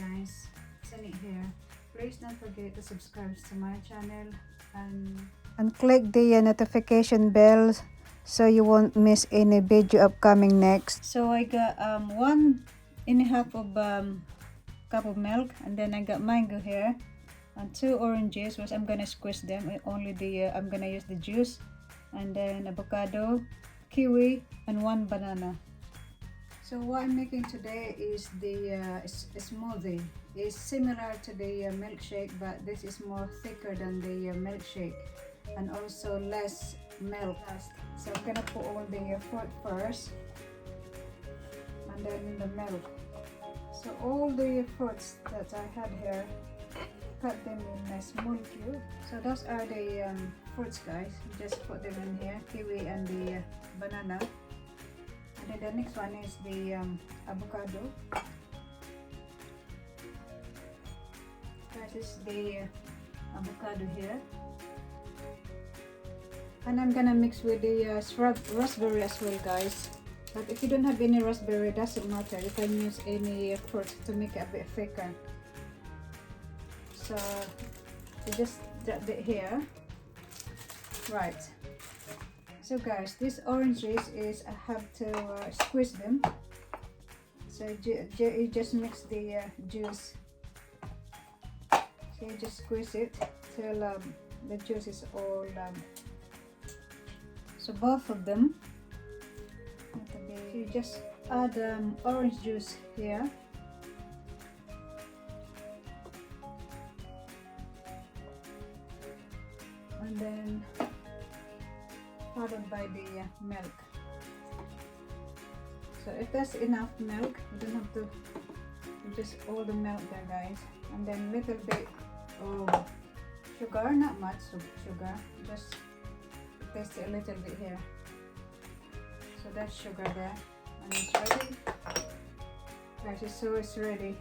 guys, Sunny here. Please don't forget to subscribe to my channel and click the notification bell so you won't miss any video upcoming next. So I got 1.5 of cup of milk, and then I got mango here and 2 oranges, which I'm gonna squeeze them. Only the I'm gonna use the juice, and then avocado, kiwi, and 1 banana. So what I'm making today is the smoothie. It's similar to the milkshake, but this is more thicker than the milkshake, and also less milk. So I'm gonna put all the fruit first, and then the milk. So all the fruits that I had here, cut them in a small cube. So those are the fruits, guys. Just put them in here, kiwi and the banana. And then the next one is the avocado. This is the avocado here. And I'm gonna mix with the raspberry as well, guys. But if you don't have any raspberry, it doesn't matter. You can use any fruit to make it a bit thicker. So you just drop it here. Right. So guys, these oranges is I have to squeeze them. So you just mix the juice. So you just squeeze it till the juice is all. So both of them. So you just add orange juice here. And then followed by the milk. So if that's enough milk, you don't have to just all the milk there, guys. And then little bit of sugar, not much sugar, just taste it a little bit here. So that's sugar there, and it's ready. Guys, so it's ready.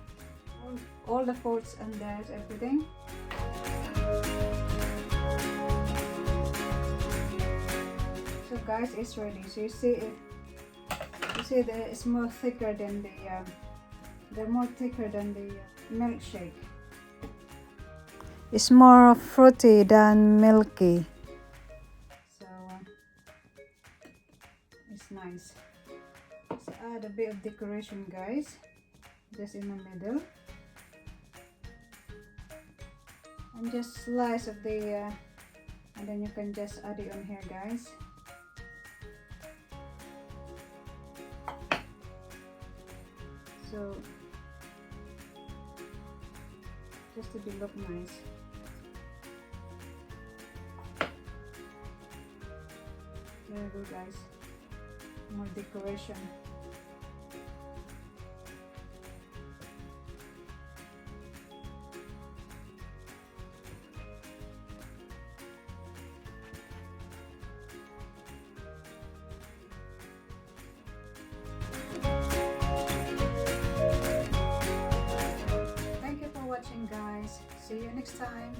All the fruits and there's everything. So guys, it's ready. So you see it. You see that it's more thicker than the. They're more thicker than the milkshake. It's more fruity than milky. So it's nice. So add a bit of decoration, guys. Just in the middle. And just slice of the. And then you can just add it on here, guys. So just to look nice. There we go, guys. More decoration. Guys, see you next time.